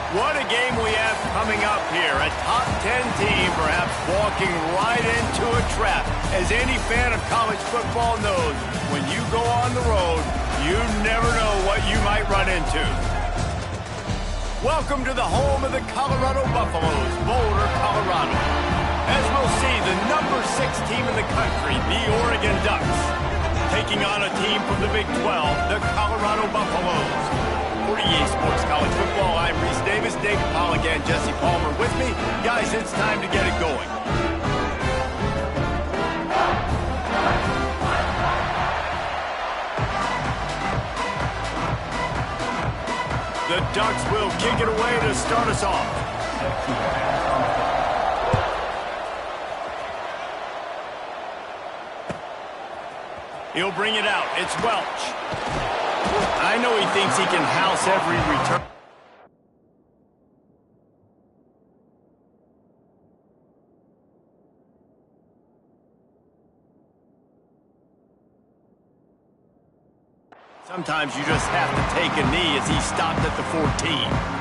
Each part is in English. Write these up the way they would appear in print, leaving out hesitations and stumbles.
What a game we have coming up here. A top 10 team perhaps walking right into a trap. As any fan of college football knows, when you go on the road, you never know what you might run into. Welcome to the home of the Colorado Buffaloes, Boulder, Colorado. As we'll see, the number 6 team in the country, the Oregon Ducks, taking on a team from the Big 12, the Colorado Buffaloes. For EA Sports College Football, I'm Reese Davis, David Pollack, and Jesse Palmer with me. Guys, it's time to get it going. The Ducks will kick it away to start us off. He'll bring it out. It's Welch. I know he thinks he can house every return. Sometimes you just have to take a knee as he stopped at the 14.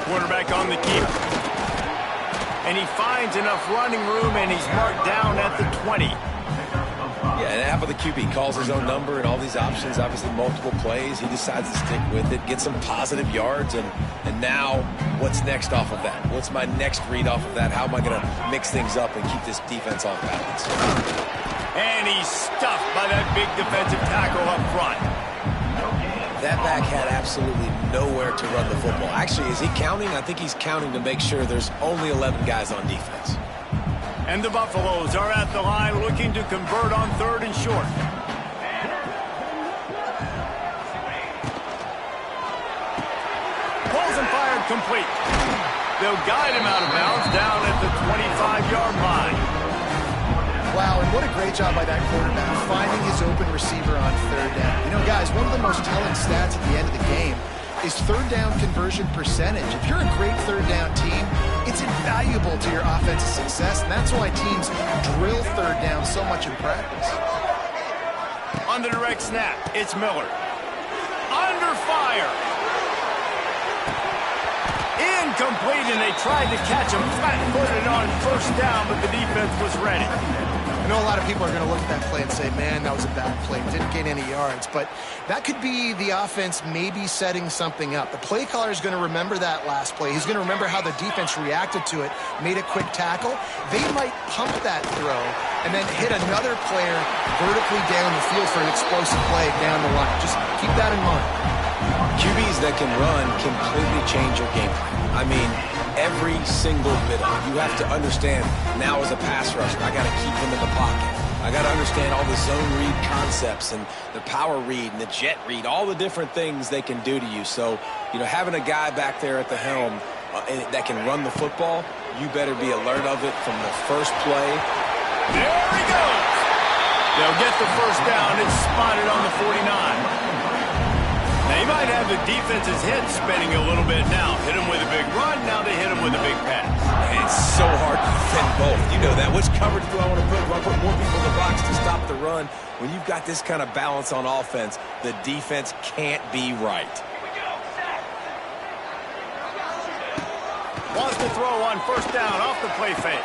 Quarterback on the keep. And he finds enough running room, and he's marked down at the 20. Yeah, and half of the QB calls his own number and all these options, obviously multiple plays. He decides to stick with it, get some positive yards, and now what's next off of that? What's my next read off of that? How am I going to mix things up and keep this defense off balance? And he's stuffed by that big defensive tackle up front. That back had absolutely nowhere to run the football. Actually, is he counting? I think he's counting to make sure there's only 11 guys on defense. And the Buffaloes are at the line looking to convert on 3rd and short. Pulls and fired complete. They'll guide him out of bounds down at the 25-yard line. Wow, and what a great job by that quarterback, finding his open receiver on 3rd down. You know, guys, one of the most telling stats at the end of the game is 3rd down conversion percentage. If you're a great 3rd down team, it's invaluable to your offensive success, and that's why teams drill 3rd down so much in practice. On the direct snap, it's Miller. Under fire. Incomplete, and they tried to catch him flat-footed on 1st down, but the defense was ready. I know a lot of people are going to look at that play and say, man, that was a bad play. Didn't gain any yards. But that could be the offense maybe setting something up. The play caller is going to remember that last play. He's going to remember how the defense reacted to it, made a quick tackle. They might pump that throw and then hit another player vertically down the field for an explosive play down the line. Just keep that in mind. QBs that can run completely change your game plan. I mean, every single bit of it. You have to understand, now as a pass rusher, I got to keep him in the pocket. I got to understand all the zone read concepts and the power read and the jet read, all the different things they can do to you. So, you know, having a guy back there at the helm that can run the football, you better be alert of it from the first play. There he goes. They'll get the 1st down. It's spotted on the 49. Now, you might have the defense's head spinning a little bit now. Hit him with a big run, now they hit him with a big pass. And it's so hard to defend both. You know that. Which coverage do I want to put? Do I put more people in the box to stop the run? When you've got this kind of balance on offense, the defense can't be right. Wants to throw on 1st down off the play fake.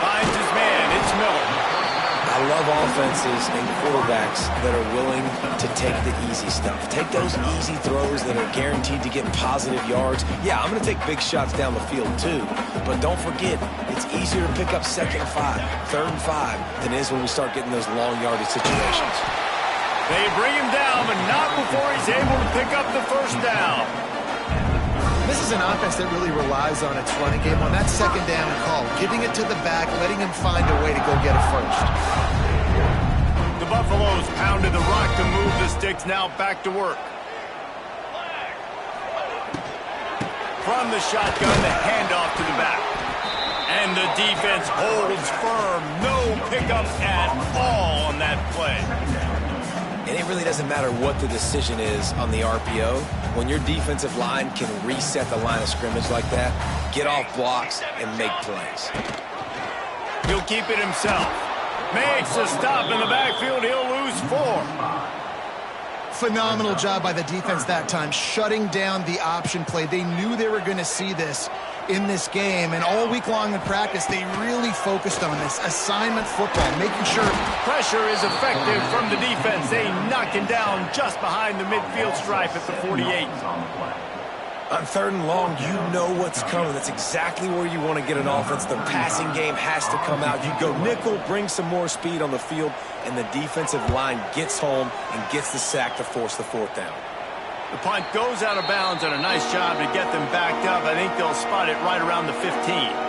Finds his man. It's Miller. I love offenses and quarterbacks that are willing to take the easy stuff. Take those easy throws that are guaranteed to get positive yards. Yeah, I'm going to take big shots down the field too. But don't forget, it's easier to pick up 2nd and 5, 3rd and 5 than it is when we start getting those long yardage situations. They bring him down, but not before he's able to pick up the 1st down. This is an offense that really relies on its running game, on that 2nd down call, giving it to the back, letting him find a way to go get it first. The Buffaloes pounded the rock to move the sticks, now back to work. From the shotgun, the handoff to the back. And the defense holds firm. No pickup at all on that play. And it really doesn't matter what the decision is on the RPO. When your defensive line can reset the line of scrimmage like that, get off blocks and make plays. He'll keep it himself. Makes a stop in the backfield. He'll lose 4. Phenomenal job by the defense that time, shutting down the option play. They knew they were going to see this in this game, and all week long in practice, they really focused on this assignment football, making sure pressure is effective from the defense. They knock him down just behind the midfield stripe at the 48. On 3rd and long, you know what's coming. That's exactly where you want to get an offense. The passing game has to come out. You go nickel, bring some more speed on the field, and the defensive line gets home and gets the sack to force the 4th down. The punt goes out of bounds, and a nice job to get them backed up. I think they'll spot it right around the 15.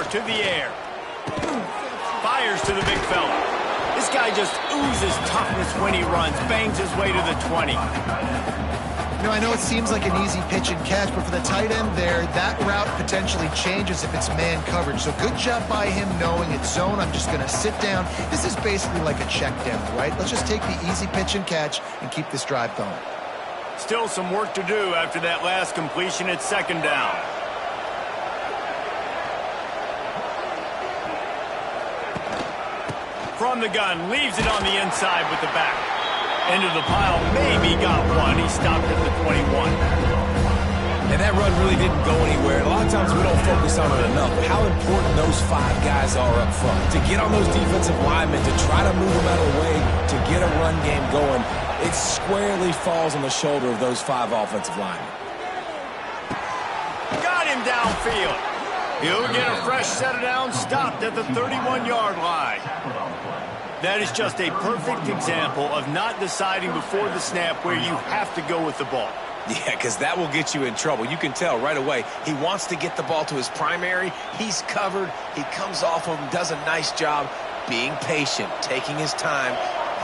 To the air. Fires to the big fella. This guy just oozes toughness when he runs. Bangs his way to the 20. I know it seems like an easy pitch and catch, but for the tight end there, that route potentially changes if it's man coverage. So good job by him knowing it's zone. I'm just going to sit down. This is basically like a check down, right? Let's just take the easy pitch and catch and keep this drive going. Still some work to do after that last completion at 2nd down. From the gun, leaves it on the inside with the back. Into the pile, maybe got one. He stopped at the 21. And that run really didn't go anywhere. And a lot of times we don't focus on it enough. But how important those 5 guys are up front. To get on those defensive linemen, to try to move them out of the way, to get a run game going, it squarely falls on the shoulder of those 5 offensive linemen. Got him downfield. He'll get a fresh set of downs, stopped at the 31-yard line. That is just a perfect example of not deciding before the snap where you have to go with the ball. Yeah, because that will get you in trouble. You can tell right away he wants to get the ball to his primary. He's covered. He comes off of him, does a nice job being patient, taking his time,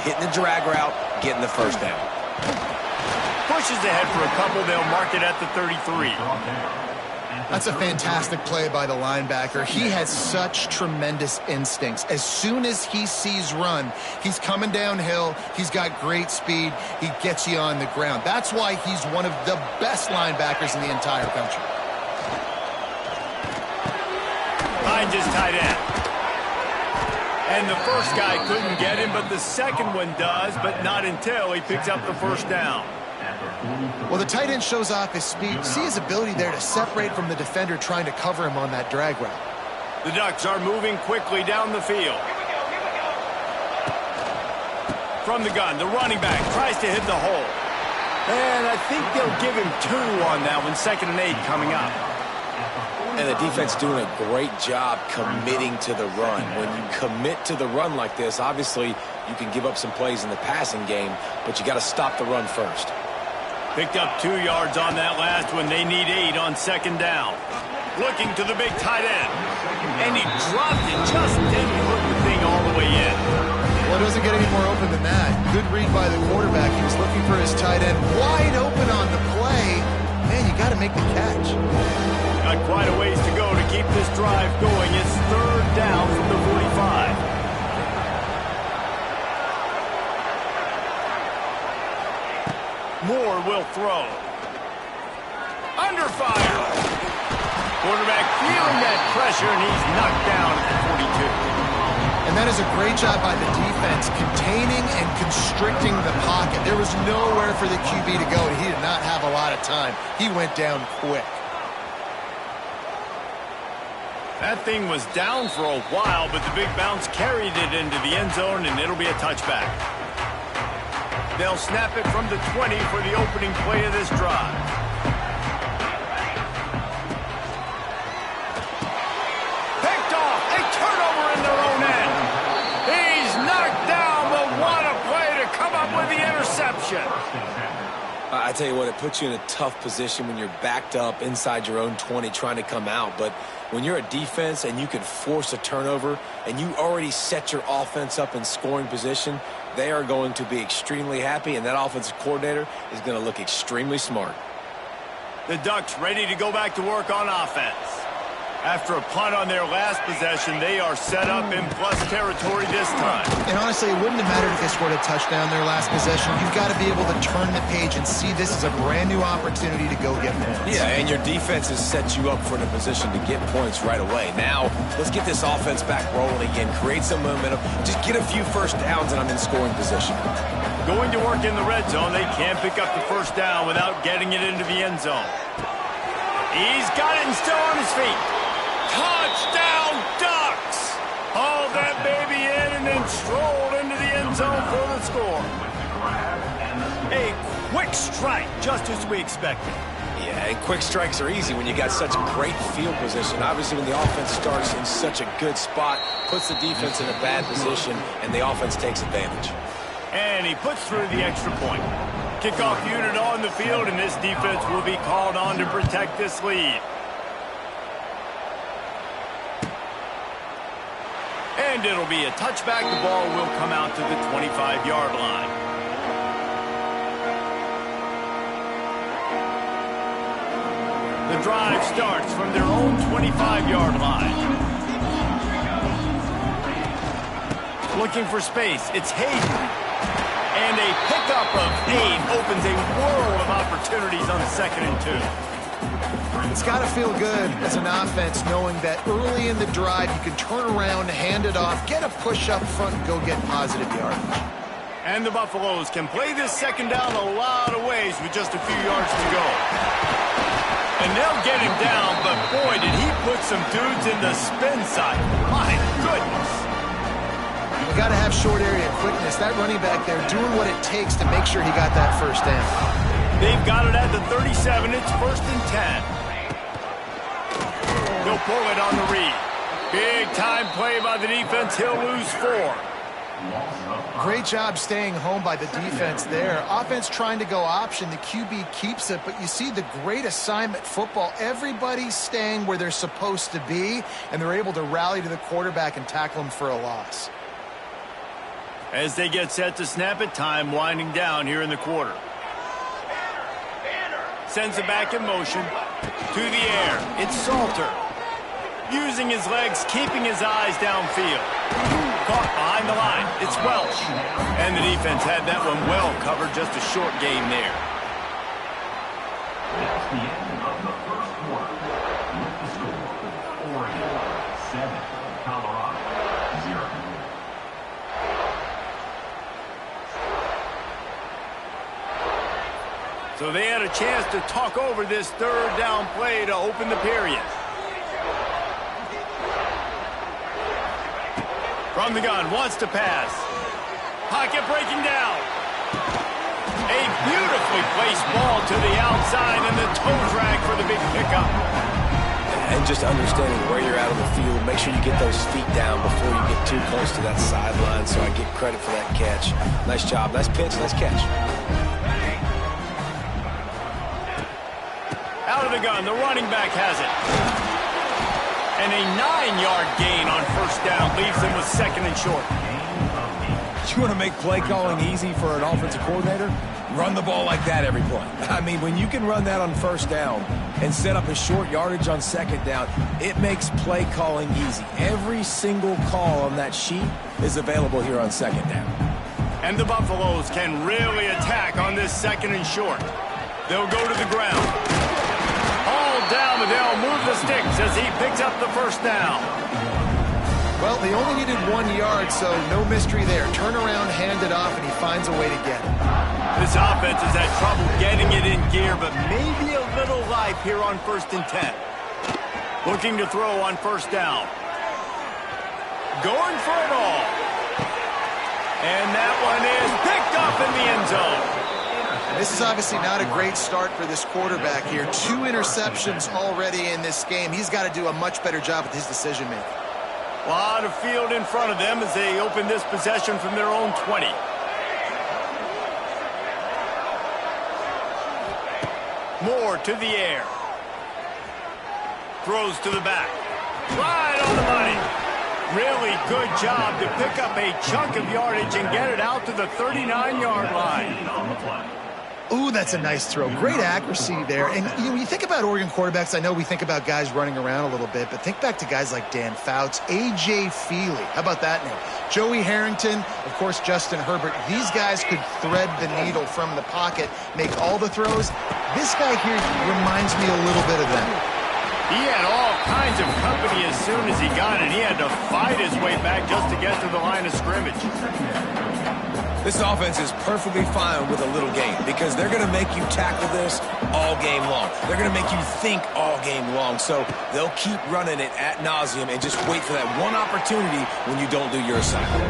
hitting the drag route, getting the 1st down. Pushes ahead for a couple. They'll mark it at the 33. That's a fantastic play by the linebacker. He has such tremendous instincts. As soon as he sees run, he's coming downhill. He's got great speed. He gets you on the ground. That's why he's one of the best linebackers in the entire country. Finds his tight end. And the first guy couldn't get him, but the second one does, but not until he picks up the 1st down. Well, the tight end shows off his speed. See his ability there to separate from the defender trying to cover him on that drag route. The Ducks are moving quickly down the field. From the gun, the running back tries to hit the hole. And I think they'll give him 2 on that one. 2nd and 8 coming up. And the defense doing a great job committing to the run. When you commit to the run like this, obviously you can give up some plays in the passing game, but you got to stop the run first. Picked up 2 yards on that last one. They need 8 on 2nd down. Looking to the big tight end. And he dropped it. Just didn't hook the thing all the way in. Well, it doesn't get any more open than that. Good read by the quarterback. He was looking for his tight end wide open on the play. Man, you got to make the catch. Got quite a ways to go to keep this drive going. It's 3rd down from the 45. Moore will throw. Under fire. Quarterback feeling that pressure, and he's knocked down at the 42. And that is a great job by the defense, containing and constricting the pocket. There was nowhere for the QB to go, and he did not have a lot of time. He went down quick. That thing was down for a while, but the big bounce carried it into the end zone, and it'll be a touchback. They'll snap it from the 20 for the opening play of this drive. Picked off. A turnover in their own end. He's knocked down, but what a play to come up with the interception. I tell you what, it puts you in a tough position when you're backed up inside your own 20 trying to come out. But when you're a defense and you can force a turnover and you already set your offense up in scoring position, they are going to be extremely happy, and that offensive coordinator is going to look extremely smart. The Ducks ready to go back to work on offense. After a punt on their last possession, they are set up in plus territory this time. And honestly, it wouldn't have mattered if they scored a touchdown their last possession. You've got to be able to turn the page and see this as a brand new opportunity to go get points. Yeah, and your defense has set you up for the position to get points right away. Now, let's get this offense back rolling again, create some momentum, just get a few first downs, and I'm in scoring position. Going to work in the red zone, they can't pick up the first down without getting it into the end zone. He's got it and still on his feet. Touchdown, Ducks! Hauled that baby in and then strolled into the end zone for the score. A quick strike, just as we expected. Yeah, and quick strikes are easy when you got such great field position. Obviously, when the offense starts in such a good spot, puts the defense in a bad position, and the offense takes advantage. And he puts through the extra point. Kickoff unit on the field, and this defense will be called on to protect this lead. And it'll be a touchback. The ball will come out to the 25-yard line. The drive starts from their own 25-yard line. Looking for space. It's Hayden. And a pickup of 8 opens a world of opportunities on 2nd and 2. It's got to feel good as an offense knowing that early in the drive you can turn around, hand it off, get a push up front, and go get positive yardage. And the Buffaloes can play this second down a lot of ways with just a few yards to go. And they'll get him down, but boy, did he put some dudes in the spin side. My goodness. You got to have short area quickness. That running back there doing what it takes to make sure he got that first down. They've got it at the 37. It's 1st and 10. He'll pull it on the read. Big time play by the defense. He'll lose 4. Great job staying home by the defense there. Offense trying to go option. The QB keeps it, but you see the great assignment football. Everybody's staying where they're supposed to be, and they're able to rally to the quarterback and tackle him for a loss. As they get set to snap it, time winding down here in the quarter. Sends it back in motion. To the air. It's Salter. Using his legs, keeping his eyes downfield. Caught behind the line. It's Welch. And the defense had that one well covered. Just a short game there. That's the end of the first quarter. With the score, Oregon 7, Colorado 0. So they had a chance to talk over this third down play to open the period. From the gun, wants to pass. Pocket breaking down. A beautifully placed ball to the outside and the toe drag for the big pickup. And just understanding where you're at on the field, make sure you get those feet down before you get too close to that sideline, so I get credit for that catch. Nice job, nice pitch, nice catch. Out of the gun, the running back has it. And a 9-yard gain on first down leaves them with 2nd and short. You want to make play calling easy for an offensive coordinator? Run the ball like that every play. I mean, when you can run that on first down and set up a short yardage on 2nd down, it makes play calling easy. Every single call on that sheet is available here on 2nd down. And the Buffaloes can really attack on this 2nd and short. They'll go to the ground. All down, but they'll move the sticks as he picks up the first down. Well, they only needed 1 yard, so no mystery there. Turn around, hand it off, and he finds a way to get it. This offense has had trouble getting it in gear, but maybe a little life here on 1st and 10. Looking to throw on first down. Going for it all. And that one is picked up in the end zone. This is obviously not a great start for this quarterback here. 2 interceptions already in this game. He's got to do a much better job with his decision-making. A lot of field in front of them as they open this possession from their own 20. Moore to the air. Throws to the back. Right on the money. Really good job to pick up a chunk of yardage and get it out to the 39-yard line. Ooh, that's a nice throw. Great accuracy there. And when you think about Oregon quarterbacks, I know we think about guys running around a little bit, but think back to guys like Dan Fouts, A.J. Feely. How about that name? Joey Harrington, of course, Justin Herbert. These guys could thread the needle from the pocket, make all the throws. This guy here reminds me a little bit of them. He had all kinds of company as soon as he got it. He had to fight his way back just to get to the line of scrimmage. This offense is perfectly fine with a little game because they're going to make you tackle this all game long. They're going to make you think all game long. So they'll keep running it ad nauseum and just wait for that one opportunity when you don't do your assignment.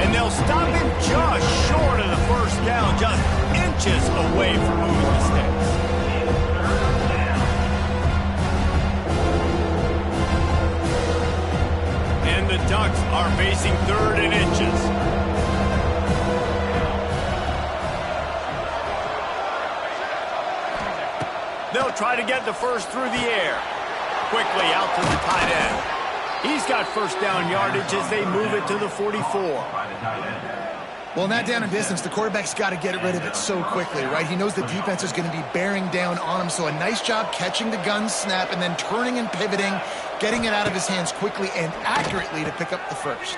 And they'll stop him just short of the first down, just inches away from moving the sticks. And the Ducks are facing 3rd and inches. They'll try to get the first through the air. Quickly out to the tight end. He's got first down yardage as they move it to the 44. Well, in that down and distance, the quarterback's got to get rid of it so quickly, right? He knows the defense is going to be bearing down on him, so a nice job catching the gun snap and then turning and pivoting, getting it out of his hands quickly and accurately to pick up the first.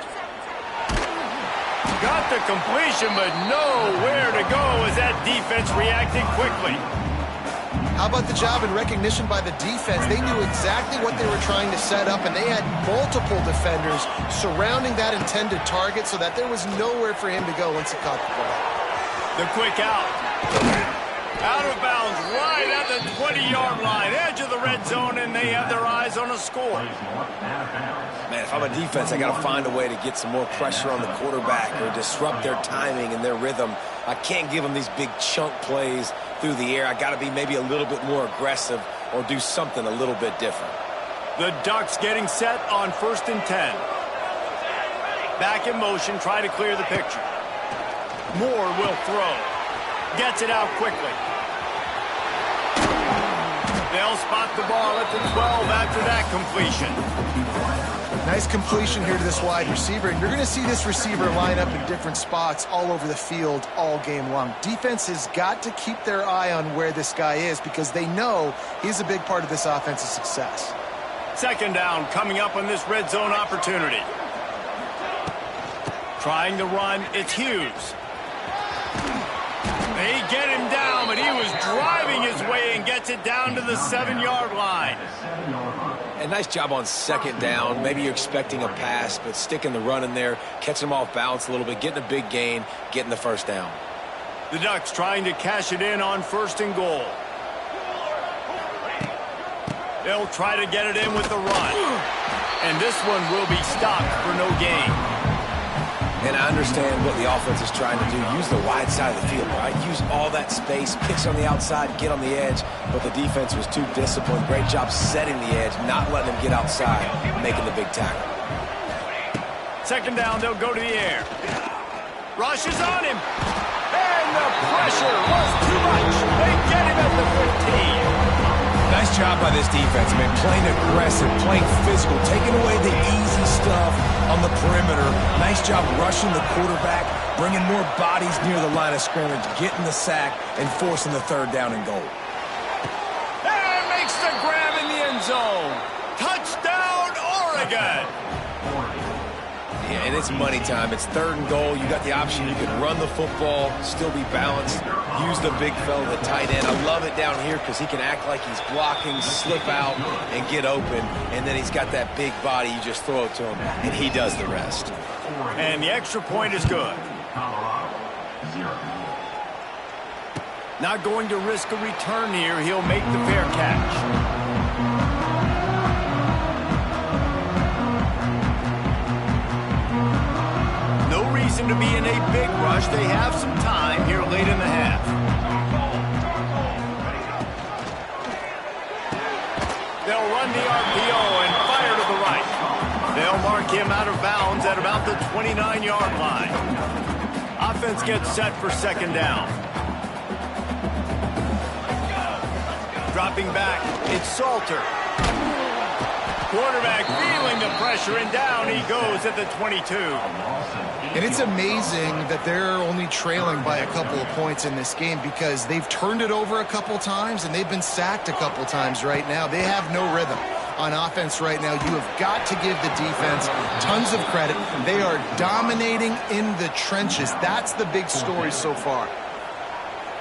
Got the completion, but nowhere to go as that defense reacted quickly. How about the job and recognition by the defense? They knew exactly what they were trying to set up, and they had multiple defenders surrounding that intended target so that there was nowhere for him to go once he caught the ball. The quick out. Out of bounds right at the 20-yard line, edge of the red zone, and they have their eyes on a score. Man, if I'm a defense, I got to find a way to get some more pressure on the quarterback or disrupt their timing and their rhythm. I can't give them these big chunk plays through the air. I got to be maybe a little bit more aggressive or do something a little bit different. The Ducks getting set on 1st and 10. Back in motion, try to clear the picture. Moore will throw. Gets it out quickly. They'll spot the ball at the 12 after that completion. Nice completion here to this wide receiver, and you're going to see this receiver line up in different spots all over the field all game long. Defense has got to keep their eye on where this guy is because they know he's a big part of this offense's success. 2nd down coming up on this red zone opportunity. Trying to run, it's Hughes. They get him down, but he was driving his way and gets it down to the 7-yard line. A nice job on 2nd down. Maybe you're expecting a pass, but sticking the run in there, catching them off balance a little bit, getting a big gain, getting the first down. The Ducks trying to cash it in on 1st and goal. They'll try to get it in with the run. And this one will be stopped for no gain. And I understand what the offense is trying to do. Use the wide side of the field, right? Use all that space, pitch on the outside, get on the edge. But the defense was too disciplined. Great job setting the edge, not letting them get outside, making the big tackle. 2nd down, they'll go to the air. Rush is on him. And the pressure was too much. They get him at the 15. Nice job by this defense, man. Playing aggressive, playing physical, taking away the easy stuff on the perimeter. Nice job rushing the quarterback, bringing more bodies near the line of scrimmage, getting the sack, and forcing the 3rd down and goal. And makes the grab in the end zone. Touchdown, Oregon. Yeah, and it's money time. It's 3rd and goal. You got the option. You can run the football, still be balanced, use the big fella, the tight end. I love it down here because he can act like he's blocking, slip out, and get open. And then he's got that big body. You just throw it to him, and he does the rest. And the extra point is good. Not going to risk a return here. He'll make the fair catch. To be in a big rush. They have some time here late in the half. They'll run the RPO and fire to the right. They'll mark him out of bounds at about the 29-yard line. Offense gets set for 2nd down. Dropping back, it's Salter. Quarterback feeling the pressure, and down he goes at the 22. And it's amazing that they're only trailing by a couple of points in this game because they've turned it over a couple times and they've been sacked a couple times right now. They have no rhythm on offense right now. You have got to give the defense tons of credit. They are dominating in the trenches. That's the big story so far.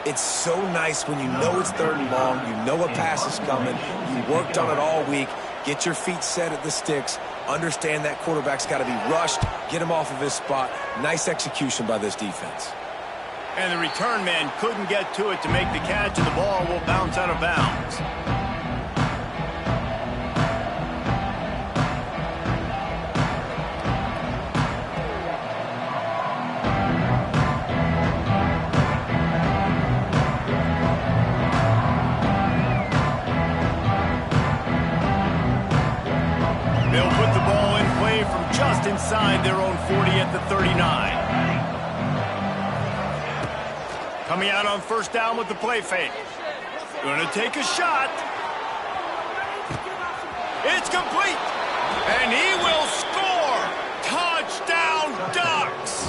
It's so nice when you know it's 3rd and long, you know a pass is coming, you worked on it all week, get your feet set at the sticks, understand that quarterback's got to be rushed, get him off of his spot. Nice execution by this defense. And the return man couldn't get to it to make the catch, and the ball will bounce out of bounds. They'll put the ball in play from just inside their own 40 at the 39. Coming out on 1st down with the play fake. Going to take a shot. It's complete. And he will score. Touchdown, Ducks.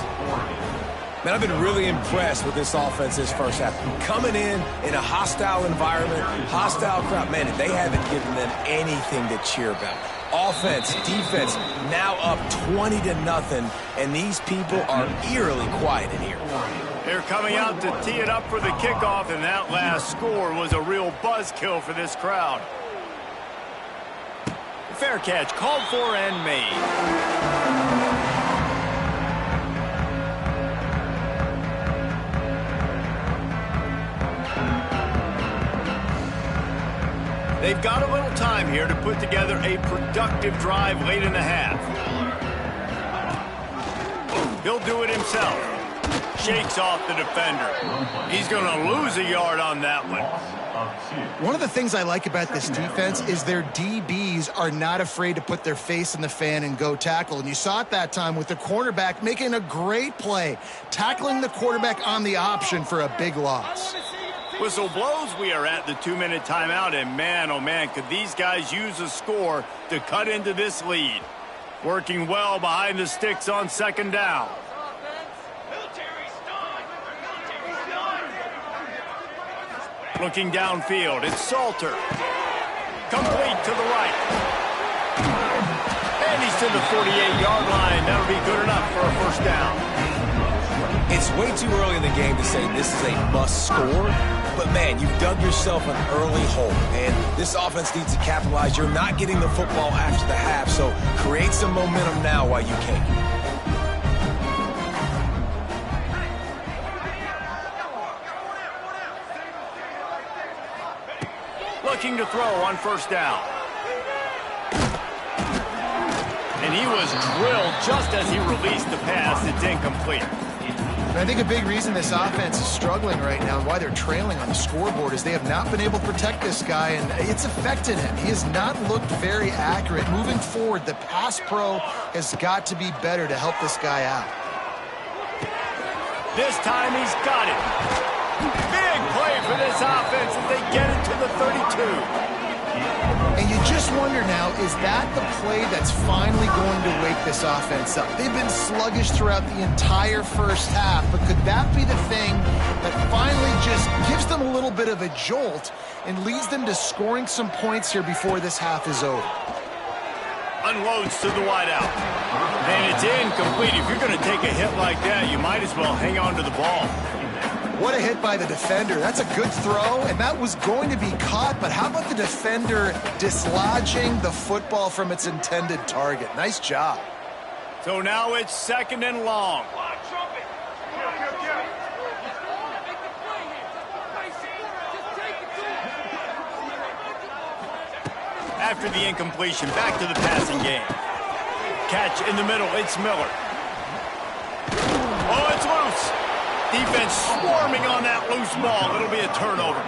Man, I've been really impressed with this offense this first half. Coming in a hostile environment, hostile crowd, man, they haven't given them anything to cheer about. Offense, defense, now up 20-0, and these people are eerily quiet in here. They're coming out to tee it up for the kickoff, and that last score was a real buzzkill for this crowd. Fair catch called for and made. They've got a little time here to put together a productive drive late in the half. He'll do it himself. Shakes off the defender. He's going to lose a yard on that one. One of the things I like about this defense is their DBs are not afraid to put their face in the fan and go tackle. And you saw it that time with the cornerback making a great play, tackling the quarterback on the option for a big loss. Whistle blows, we are at the 2-minute timeout, and man, oh man, could these guys use a score to cut into this lead. Working well behind the sticks on 2nd down. Looking downfield, it's Salter. Complete to the right. And he's to the 48-yard line. That'll be good enough for a 1st down. It's way too early in the game to say this is a must score, but man, you've dug yourself an early hole, and this offense needs to capitalize. You're not getting the football after the half, so create some momentum now while you can. Looking to throw on 1st down. And he was drilled just as he released the pass. It's incomplete. I think a big reason this offense is struggling right now and why they're trailing on the scoreboard is they have not been able to protect this guy, and it's affected him. He has not looked very accurate. Moving forward, the pass pro has got to be better to help this guy out. This time he's got it. Big play for this offense as they get it to the 32. And you just wonder now, is that the play that's finally going to wake this offense up? They've been sluggish throughout the entire 1st half, but could that be the thing that finally just gives them a little bit of a jolt and leads them to scoring some points here before this half is over? Unloads to the wideout. And it's incomplete. If you're going to take a hit like that, you might as well hang on to the ball. What a hit by the defender. That's a good throw, and that was going to be caught, but how about the defender dislodging the football from its intended target? Nice job. So now it's 2nd and long. After the incompletion, back to the passing game. Catch in the middle, it's Miller. Oh, it's loose. Defense swarming on that loose ball. It'll be a turnover.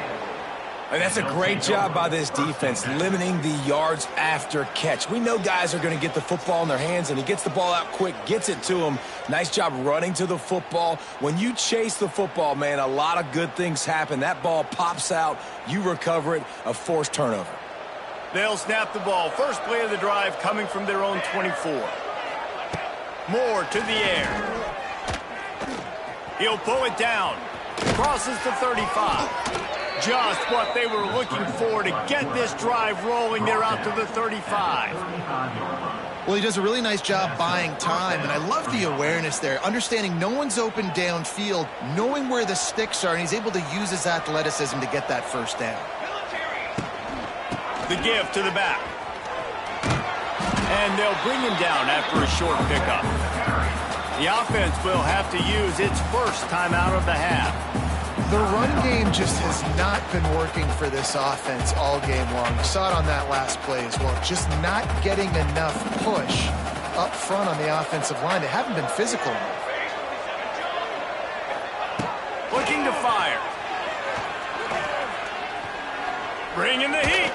And that's a great job by this defense, limiting the yards after catch. We know guys are going to get the football in their hands, and he gets the ball out quick, gets it to him. Nice job running to the football. When you chase the football, man, a lot of good things happen. That ball pops out, you recover it, a forced turnover. They'll snap the ball. First play of the drive coming from their own 24. Moore to the air. He'll pull it down. Crosses the 35. Just what they were looking for to get this drive rolling. They're out to the 35. Well, he does a really nice job buying time, and I love the awareness there, understanding no one's open downfield, knowing where the sticks are, and he's able to use his athleticism to get that first down. The give to the back. And they'll bring him down after a short pickup. The offense will have to use its first timeout of the half. The run game just has not been working for this offense all game long. We saw it on that last play as well. Just not getting enough push up front on the offensive line. They haven't been physical enough. Looking to fire. Bringing the heat.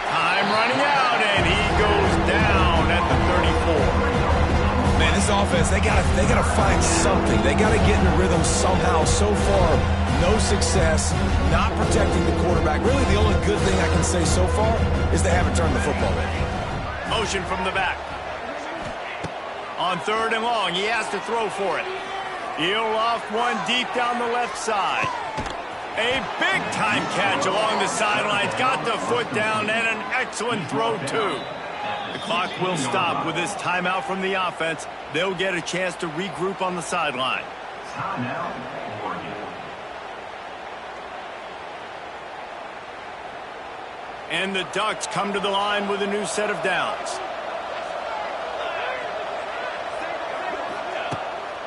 Time running out, and he goes down at the 34. Man, this offense, they gotta find something. They gotta get in a rhythm somehow. So far, no success, not protecting the quarterback. Really, the only good thing I can say so far is they haven't turned the football over. Motion from the back. On 3rd and long, he has to throw for it. He'll loft one deep down the left side. A big-time catch along the sidelines. Got the foot down, and an excellent throw, too. The clock will stop with this timeout from the offense. They'll get a chance to regroup on the sideline. Timeout, Oregon. And the Ducks come to the line with a new set of downs.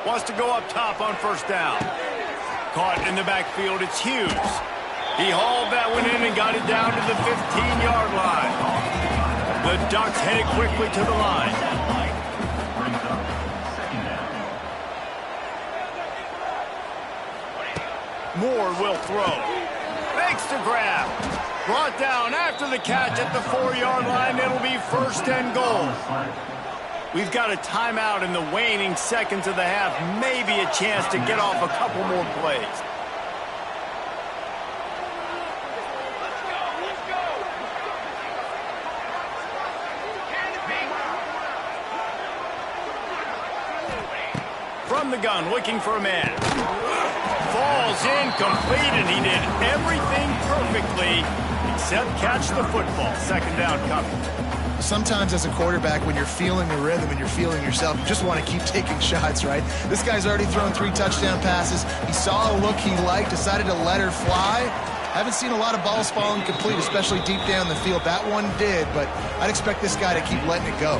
Wants to go up top on first down. Caught in the backfield, it's Hughes. He hauled that one in and got it down to the 15-yard line. The Ducks headed quickly to the line. Brings up second down. Moore will throw. Makes the grab. Brought down after the catch at the 4-yard line. It'll be 1st and goal. We've got a timeout in the waning seconds of the half. Maybe a chance to get off a couple more plays. From the gun, looking for a man. Falls incomplete, and he did everything perfectly except catch the football. 2nd down coming. Sometimes as a quarterback, when you're feeling the rhythm and you're feeling yourself, you just want to keep taking shots, right? This guy's already thrown 3 touchdown passes. He saw a look he liked, decided to let her fly. Haven't seen a lot of balls falling complete, especially deep down the field. That one did, but I'd expect this guy to keep letting it go.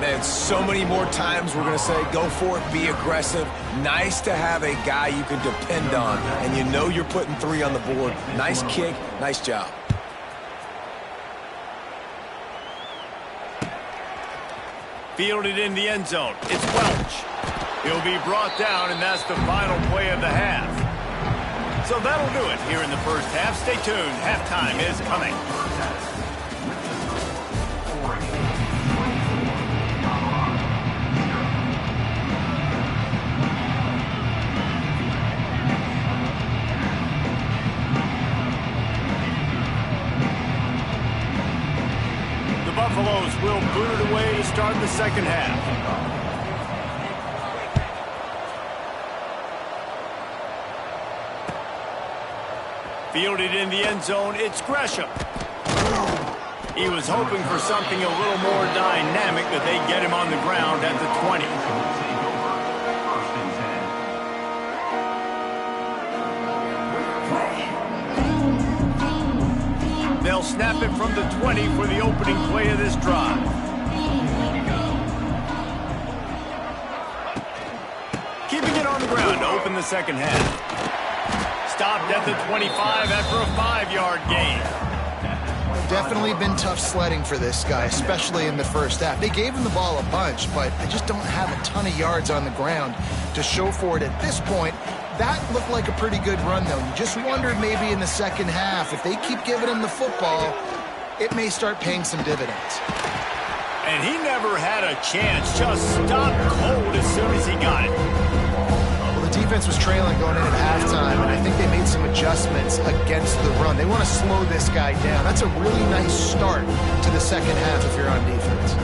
Man, so many more times we're going to say, go for it, be aggressive. Nice to have a guy you can depend on, and you know you're putting 3 on the board. Nice kick, nice job. Fielded in the end zone. It's Welch. He'll be brought down, and that's the final play of the half. So that'll do it here in the first half. Stay tuned. Halftime is coming. Buffaloes will boot it away to start the second half. Fielded in the end zone, it's Gresham. He was hoping for something a little more dynamic, but they get him on the ground at the 20. They'll snap it from the 20 for the opening play of this drive. Keeping it on the ground to open the second half. Stopped at the 25 after a 5-yard gain. Definitely been tough sledding for this guy, especially in the first half. They gave him the ball a bunch, but they just don't have a ton of yards on the ground to show for it at this point. That looked like a pretty good run, though. You just wondered maybe in the second half, if they keep giving him the football, it may start paying some dividends. And he never had a chance. Just stopped cold as soon as he got it. Well, the defense was trailing going in at halftime, and I think they made some adjustments against the run. They want to slow this guy down. That's a really nice start to the second half if you're on defense.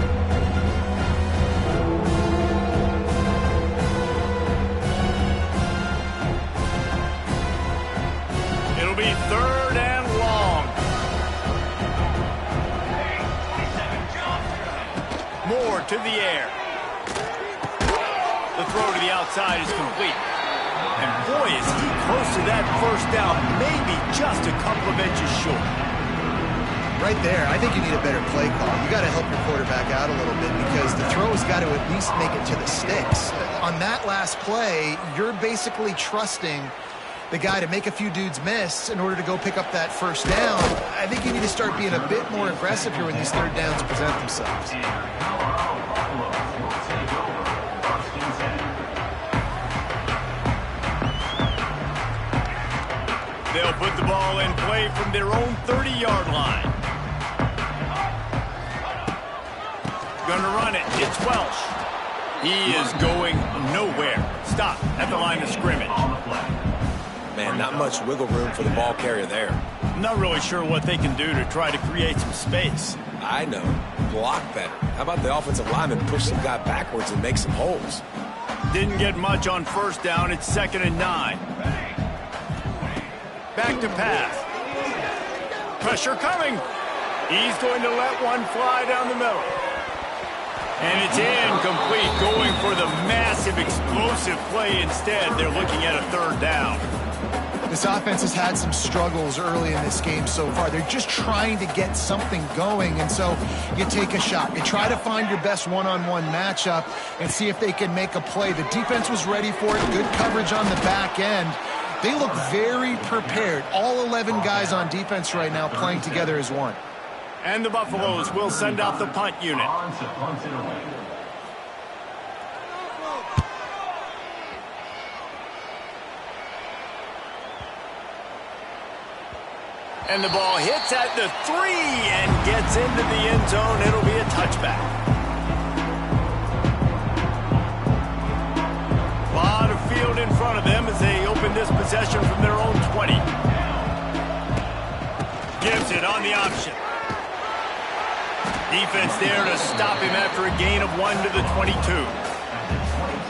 It'll be third and long. Moore to the air. The throw to the outside is complete. And boy, is he close to that first down, maybe just a couple of inches short. Right there, I think you need a better play call. You got to help your quarterback out a little bit because the throw has got to at least make it to the sticks. On that last play, you're basically trusting the guy to make a few dudes miss in order to go pick up that first down. I think you need to start being a bit more aggressive here when these third downs present themselves. They'll put the ball in play from their own 30-yard line. Gonna run it. It's Welsh. He is going nowhere. Stop at the line of scrimmage. Man, not much wiggle room for the ball carrier there. I'm not really sure what they can do to try to create some space. I know. Block better. How about the offensive lineman push some guy backwards and make some holes? Didn't get much on first down. It's 2nd and 9. Back to pass. Pressure coming. He's going to let one fly down the middle. And it's incomplete, going for the massive explosive play instead. They're looking at a third down. This offense has had some struggles early in this game so far. They're just trying to get something going, and so you take a shot. You try to find your best one-on-one matchup and see if they can make a play. The defense was ready for it. Good coverage on the back end. They look very prepared. All 11 guys on defense right now playing together as one. And the Buffaloes will send out the punt unit. And the ball hits at the 3 and gets into the end zone. It'll be a touchback. A lot of field in front of them as they open this possession from their own 20. Gives it on the option. Defense there to stop him after a gain of 1 to the 22.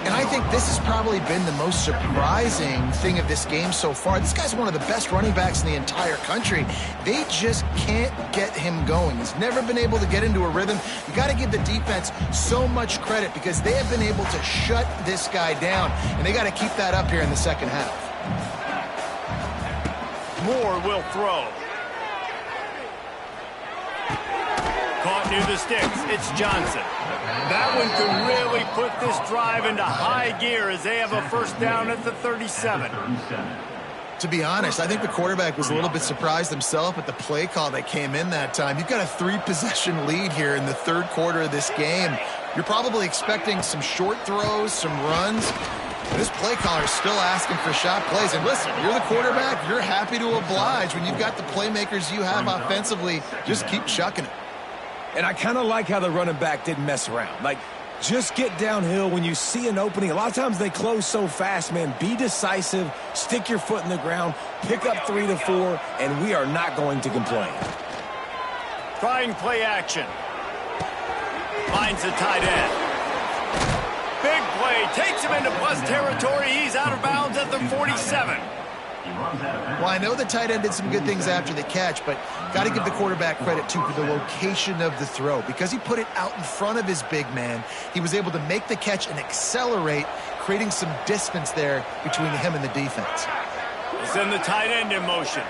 And I think this has probably been the most surprising thing of this game so far. This guy's one of the best running backs in the entire country. They just can't get him going. He's never been able to get into a rhythm. You got to give the defense so much credit because they have been able to shut this guy down, and they got to keep that up here in the second half. Moore will throw. Caught near the sticks. It's Johnson. That one could really put this drive into high gear as they have a first down at the 37. To be honest, I think the quarterback was a little bit surprised himself at the play call that came in that time. You've got a 3-possession lead here in the third quarter of this game. You're probably expecting some short throws, some runs. This play caller is still asking for shot plays. And listen, you're the quarterback. You're happy to oblige. When you've got the playmakers you have offensively, just keep chucking it. And I kind of like how the running back didn't mess around. Like, just get downhill when you see an opening. A lot of times they close so fast, man. Be decisive, stick your foot in the ground, pick up 3 to 4, and we are not going to complain. Trying play action. Finds the tight end. Big play. Takes him into plus territory. He's out of bounds at the 47. Well, I know the tight end did some good things after the catch, but got to give the quarterback credit, too, for the location of the throw. Because he put it out in front of his big man, he was able to make the catch and accelerate, creating some distance there between him and the defense. Send the tight end in motion.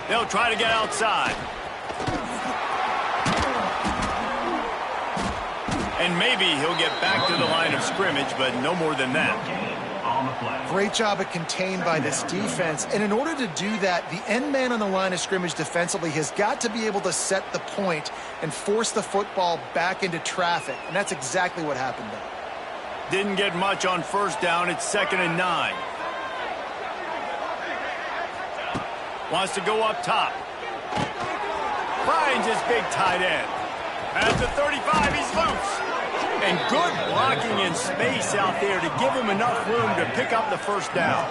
They'll try to get outside. And maybe he'll get back to the line of scrimmage, but no more than that. Great job at contained by this defense. And in order to do that, the end man on the line of scrimmage defensively has got to be able to set the point and force the football back into traffic. And that's exactly what happened there. Didn't get much on first down. It's 2nd and 9. Wants to go up top. Finds his big tight end. At the 35, he's loose. And good blocking in space out there to give him enough room to pick up the first down.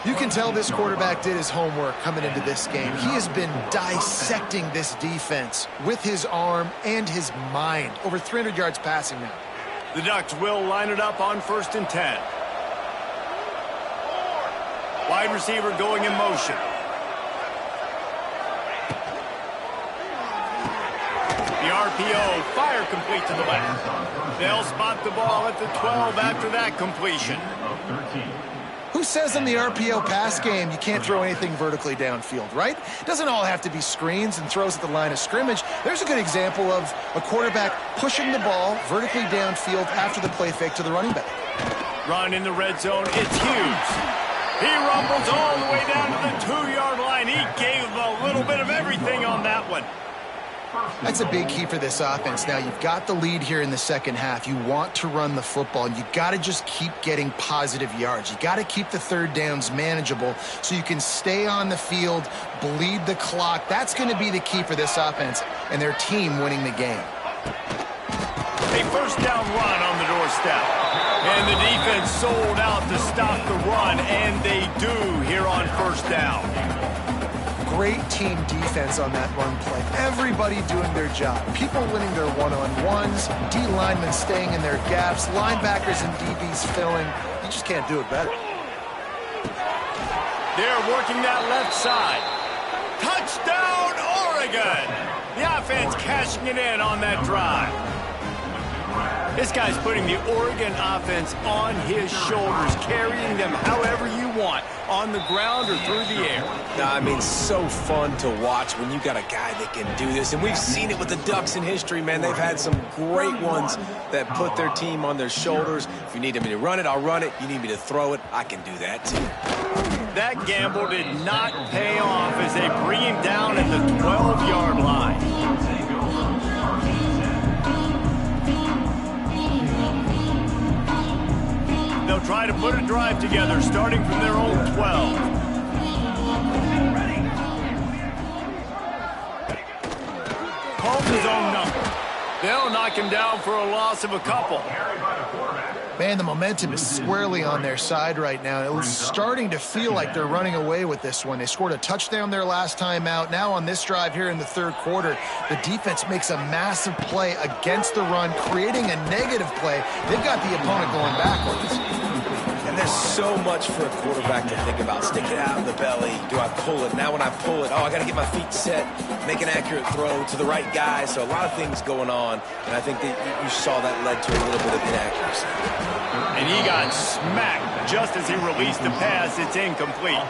You can tell this quarterback did his homework coming into this game. He has been dissecting this defense with his arm and his mind. Over 300 yards passing now. The Ducks will line it up on 1st and 10. Wide receiver going in motion. The RPO, fire complete to the left. They'll spot the ball at the 12 after that completion. Who says in the RPO pass game you can't throw anything vertically downfield, right? Doesn't all have to be screens and throws at the line of scrimmage. There's a good example of a quarterback pushing the ball vertically downfield after the play fake to the running back. Run in the red zone, it's Hughes. He rumbles all the way down to the 2-yard line. He gave a little bit of everything on that one. That's a big key for this offense. Now, you've got the lead here in the second half. You want to run the football, and you got to just keep getting positive yards. You got to keep the third downs manageable so you can stay on the field, bleed the clock. That's going to be the key for this offense and their team winning the game. A first down run on the doorstep. And the defense sold out to stop the run, and they do here on first down. Great team defense on that run play. Everybody doing their job. People winning their one-on-ones, D linemen staying in their gaps, linebackers and DBs filling. You just can't do it better. They're working that left side. Touchdown, Oregon! The offense cashing it in on that drive. This guy's putting the Oregon offense on his shoulders, carrying them however you want, on the ground or through the air. I mean, so fun to watch when you got a guy that can do this. And we've seen it with the Ducks in history, man. They've had some great ones that put their team on their shoulders. If you need me to run it, I'll run it. You need me to throw it, I can do that too. That gamble did not pay off as they bring him down at the 12-yard line. They'll try to put a drive together starting from their own 12. Calls his own number. They'll knock him down for a loss of a couple. Man, the momentum is squarely on their side right now. It was starting to feel like they're running away with this one. They scored a touchdown their last time out. Now on this drive here in the third quarter, the defense makes a massive play against the run, creating a negative play. They've got the opponent going backwards. And there's so much for a quarterback to think about. Stick it out in the belly. Do I pull it? Now when I pull it, I got to get my feet set, make an accurate throw to the right guy. So a lot of things going on, and I think that you saw that led to a little bit of inaccuracy. And he got smacked just as he released the pass. It's incomplete.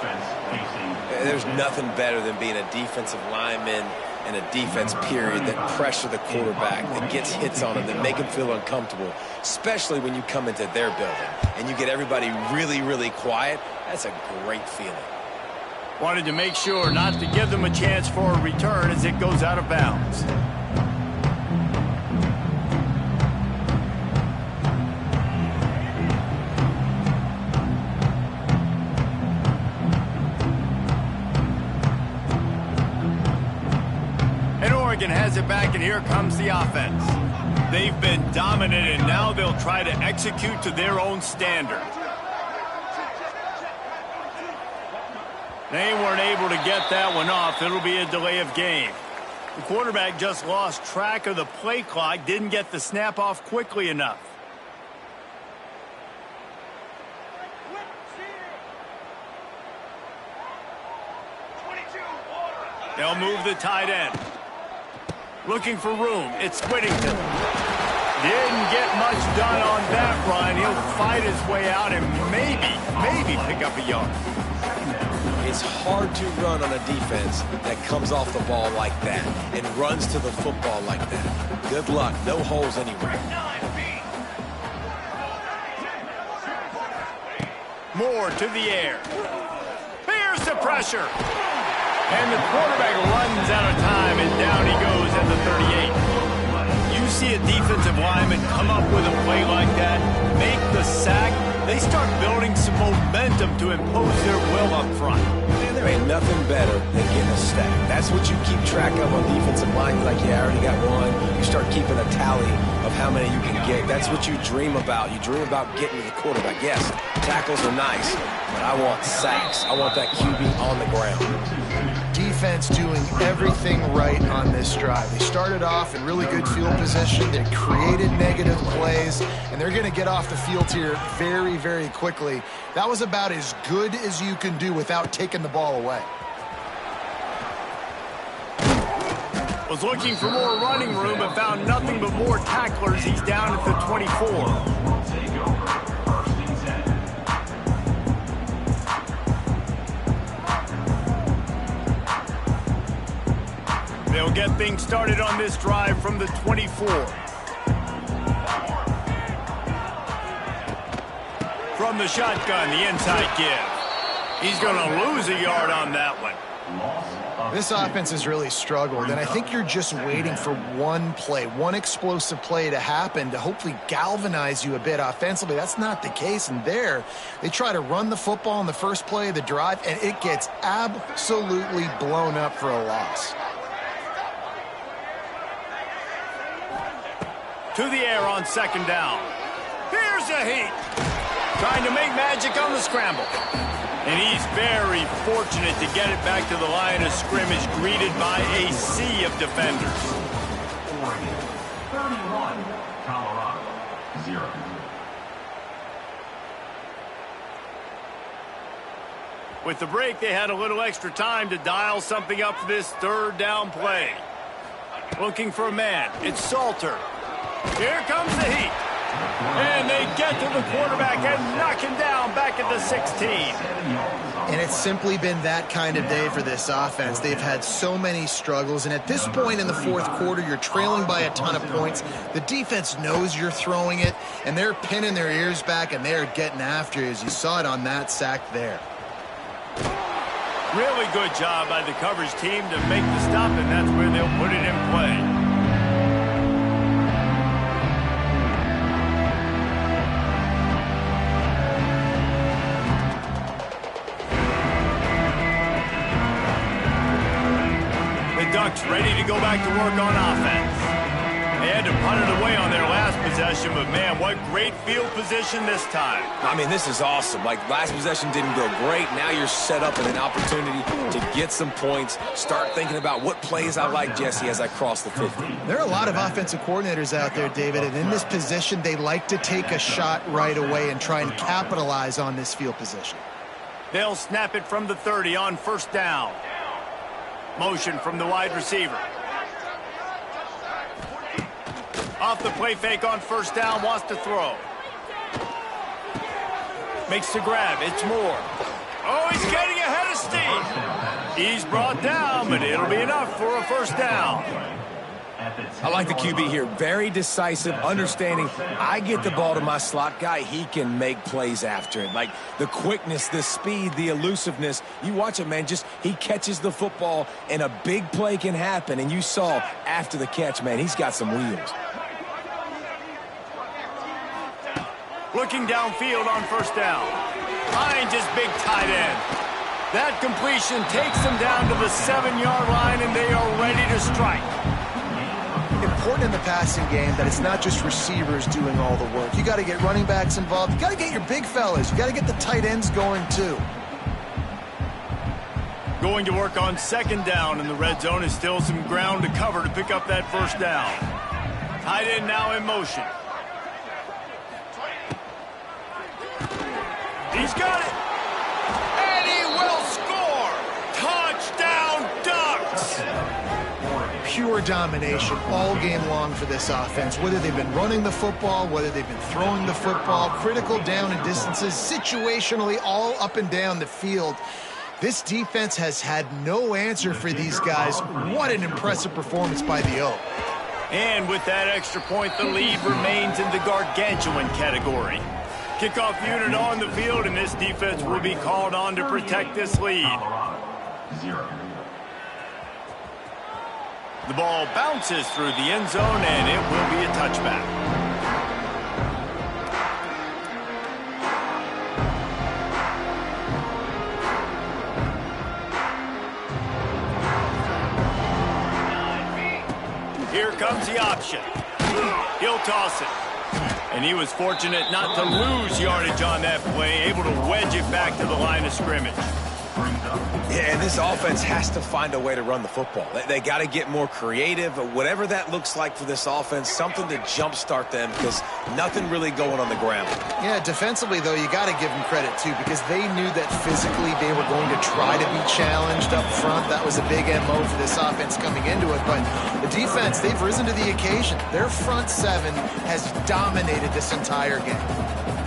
There's nothing better than being a defensive lineman and a defense period that pressure the quarterback, that gets hits on him, that make him feel uncomfortable, especially when you come into their building and you get everybody really, really quiet. That's a great feeling. Wanted to make sure not to give them a chance for a return as it goes out of bounds. Oregon has it back, and here comes the offense. They've been dominant, and now they'll try to execute to their own standard. They weren't able to get that one off. It'll be a delay of game. The quarterback just lost track of the play clock, didn't get the snap off quickly enough. They'll move the tight end. Looking for room. It's Whittington. Didn't get much done on that run. He'll fight his way out and maybe pick up a yard. It's hard to run on a defense that comes off the ball like that and runs to the football like that. Good luck. No holes anywhere. Moore to the air. Here's the pressure. And the quarterback runs out of time, and down he goes at the 38. you see a defensive lineman come up with a play like that, make the sack, they start building some momentum to impose their will up front. Man, there ain't nothing better than getting a stack. That's what you keep track of on defensive line. Like, yeah, I already got one. You start keeping a tally of how many you can get. That's what you dream about. You dream about getting to the quarterback. Yes, tackles are nice, but I want sacks. I want that QB on the ground. Defense doing everything right on this drive. They started off in really good field position. They created negative plays, and they're going to get off the field here very, very quickly. That was about as good as you can do without taking the ball away. Was looking for more running room, but found nothing but more tacklers. He's down at the 24. They'll get things started on this drive from the 24. From the shotgun, the inside give. He's going to lose a yard on that one. This offense has really struggled, and I think you're just waiting for one play, one explosive play to happen to hopefully galvanize you a bit offensively. That's not the case, and there they try to run the football in the first play of the drive, and it gets absolutely blown up for a loss. To the air on second down. Here's a heat. Trying to make magic on the scramble. And he's very fortunate to get it back to the line of scrimmage, greeted by a sea of defenders. Oregon, 31. Colorado, 0. With the break, they had a little extra time to dial something up for this third down play. Looking for a man. It's Salter. Here comes the heat. And they get to the quarterback and knock him down back at the 16. And it's simply been that kind of day for this offense. They've had so many struggles, and at this point in the fourth quarter, you're trailing by a ton of points. The defense knows you're throwing it, and they're pinning their ears back, and they're getting after you, as you saw it on that sack there. Really good job by the coverage team to make the stop, and that's where they'll put it in play. Ducks ready to go back to work on offense. They had to punt it away on their last possession, but man, what great field position this time. I mean, this is awesome. Like, last possession didn't go great. Now you're set up with an opportunity to get some points. Start thinking about what plays I like, Jesse, as I cross the 50. There are a lot of offensive coordinators out there, David, and in this position, they like to take a shot right away and try and capitalize on this field position. They'll snap it from the 30 on first down. Motion from the wide receiver. Off the play fake on first down, wants to throw. Makes the grab, it's Moore. Oh, he's getting ahead of steam. He's brought down, but it'll be enough for a first down. I like the QB here. Very decisive, understanding I get the ball to my slot guy, he can make plays after it. Like the quickness, the speed, the elusiveness. You watch it, man, just he catches the football and a big play can happen. And you saw after the catch, man, he's got some wheels. Looking downfield on first down. Behind his big tight end. That completion takes them down to the 7-yard line, and they are ready to strike. Important in the passing game that it's not just receivers doing all the work. You got to get running backs involved. You got to get your big fellas. You got to get the tight ends going too. Going to work on second down, and the red zone is still some ground to cover to pick up that first down. Tight end now in motion. He's got it. And he will score. Touchdown, Ducks. Pure domination all game long for this offense. Whether they've been running the football, whether they've been throwing the football, critical down and distances, situationally all up and down the field. This defense has had no answer for these guys. What an impressive performance by the O. And with that extra point, the lead remains in the gargantuan category. Kickoff unit on the field, and this defense will be called on to protect this lead. The ball bounces through the end zone, and it will be a touchback. Here comes the option. He'll toss it. And he was fortunate not to lose yardage on that play, able to wedge it back to the line of scrimmage. Yeah, and this offense has to find a way to run the football. They got to get more creative, whatever that looks like for this offense, something to jumpstart them because nothing really going on the ground. Yeah, defensively, though, you got to give them credit, too, because they knew that physically they were going to try to be challenged up front. That was a big MO for this offense coming into it. But the defense, they've risen to the occasion. Their front seven has dominated this entire game.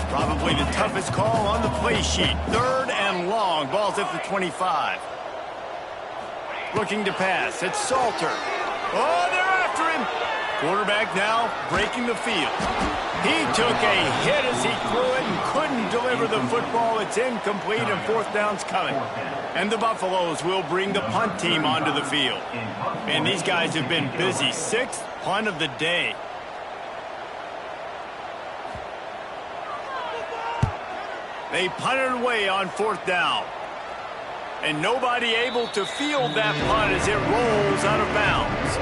Probably the toughest call on the play sheet. 3rd and long. Ball's at the 25. Looking to pass. It's Salter. Oh, they're after him. Quarterback now breaking the field. He took a hit as he threw it and couldn't deliver the football. It's incomplete and 4th down's coming. And the Buffaloes will bring the punt team onto the field. And these guys have been busy. 6th punt of the day. They punted away on 4th down. And nobody able to field that punt as it rolls out of bounds.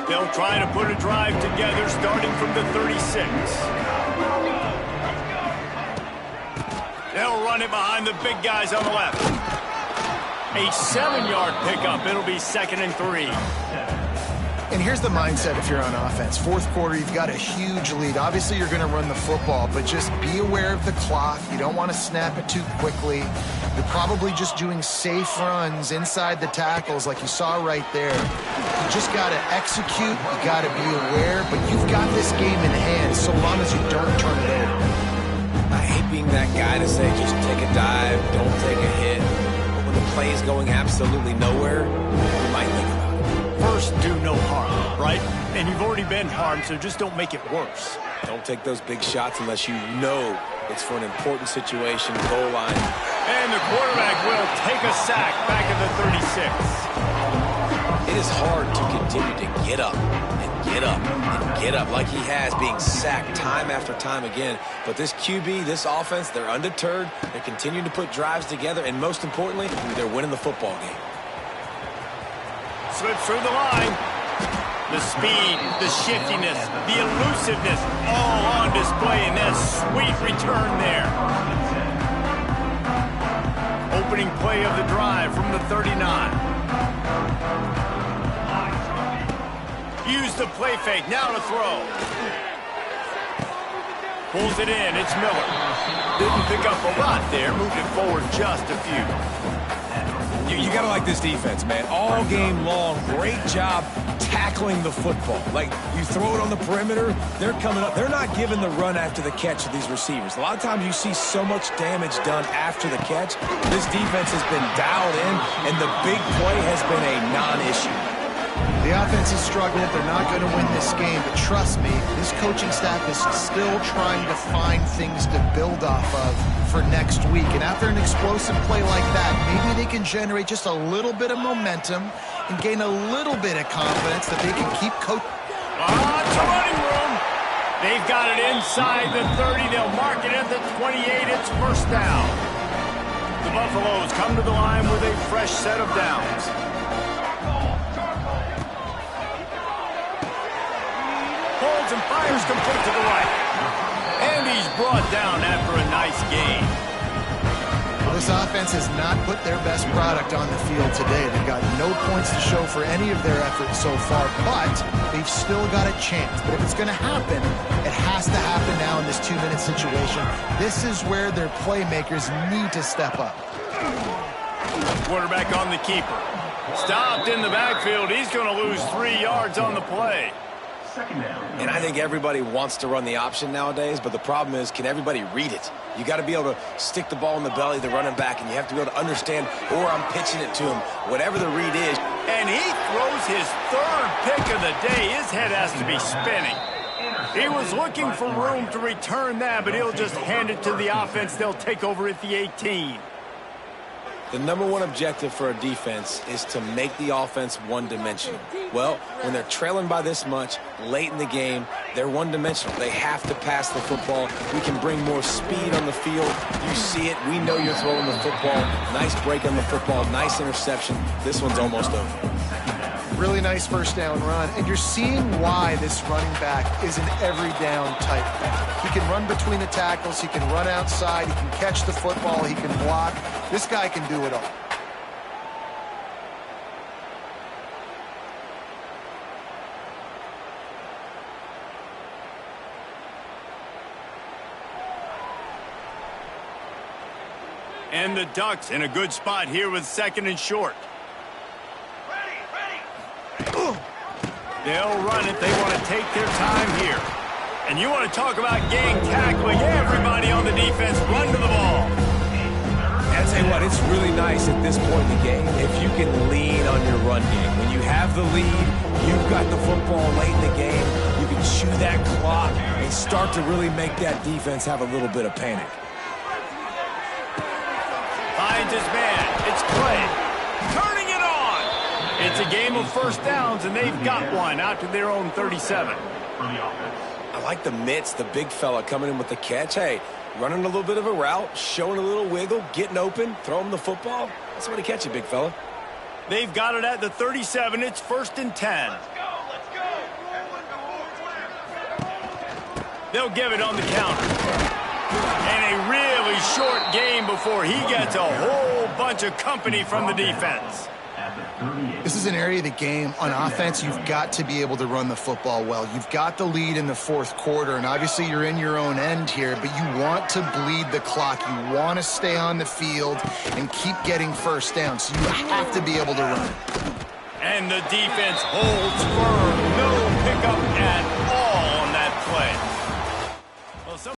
They'll try to put a drive together starting from the 36. They'll run it behind the big guys on the left. A 7-yard pickup. It'll be 2nd and 3. And here's the mindset if you're on offense. 4th quarter, you've got a huge lead. Obviously, you're going to run the football, but just be aware of the clock. You don't want to snap it too quickly. You're probably just doing safe runs inside the tackles like you saw right there. You just got to execute. You got to be aware, but you've got this game in hand so long as you don't turn it over. I hate being that guy to say just take a dive, don't take a hit. The play is going absolutely nowhere, you might think about it. First, do no harm, right? And you've already been harmed, so just don't make it worse. Don't take those big shots unless you know it's for an important situation, goal line. And the quarterback will take a sack back at the 36. It is hard to continue to get up and get up and get up like he has, being sacked time after time again. But this QB, this offense, they're undeterred. They're continuing to put drives together, and most importantly, they're winning the football game. Slips through the line. The speed, the shiftiness, the elusiveness, all on display in that sweet return there. Opening play of the drive from the 39. Use the play fake, now to throw. Pulls it in, it's Miller. Didn't pick up a lot there, moved it forward just a few. You got to like this defense, man. All game long, great job tackling the football. Like, you throw it on the perimeter, they're coming up. They're not giving the run after the catch to these receivers. A lot of times you see so much damage done after the catch. This defense has been dialed in, and the big play has been a non-issue. The offense has struggled. They're not going to win this game, but trust me, this coaching staff is still trying to find things to build off of for next week. And after an explosive play like that, maybe they can generate just a little bit of momentum and gain a little bit of confidence that they can keep coaching. It's a running room. They've got it inside the 30. They'll mark it at the 28. It's 1st down. The Buffaloes come to the line with a fresh set of downs. Holds and fires complete to the right. And he's brought down after a nice gain. Well, this offense has not put their best product on the field today. They've got no points to show for any of their efforts so far, but they've still got a chance. But if it's going to happen, it has to happen now in this 2-minute situation. This is where their playmakers need to step up. Quarterback on the keeper. Stopped in the backfield. He's going to lose 3 yards on the play. And I think everybody wants to run the option nowadays, but the problem is, can everybody read it? You got to be able to stick the ball in the belly of the running back, and you have to be able to understand, or I'm pitching it to him, whatever the read is. And he throws his 3rd pick of the day. His head has to be spinning. He was looking for room to return that, but he'll just hand it to the offense. They'll take over at the 18. The number one objective for a defense is to make the offense one-dimensional. Well, when they're trailing by this much, late in the game, they're one-dimensional. They have to pass the football. We can bring more speed on the field. You see it. We know you're throwing the football. Nice break on the football. Nice interception. This one's almost over. Really nice first down run, and you're seeing why this running back is an every down type back. He can run between the tackles, he can run outside, he can catch the football, he can block. This guy can do it all. And the Ducks in a good spot here with 2nd and short. They'll run it. They want to take their time here. And you want to talk about gang tackling. Everybody on the defense run to the ball. I'll tell you what, it's really nice at this point in the game if you can lean on your run game. When you have the lead, you've got the football late in the game, you can chew that clock and start to really make that defense have a little bit of panic. Finds his man. It's Clay. Turning it on. It's a game of first downs, and they've got one out to their own 37. I like the mitts, the big fella coming in with the catch. Hey, running a little bit of a route, showing a little wiggle, getting open, throwing the football. That's the way to catch it, big fella. They've got it at the 37. It's 1st and 10. Let's go. They'll give it on the counter. And a really short game before he gets a whole bunch of company from the defense. This is an area of the game on offense you've got to be able to run the football well. You've got the lead in the 4th quarter, and obviously you're in your own end here, but you want to bleed the clock. You want to stay on the field and keep getting first down, so you have to be able to run. And the defense holds firm. No pickup at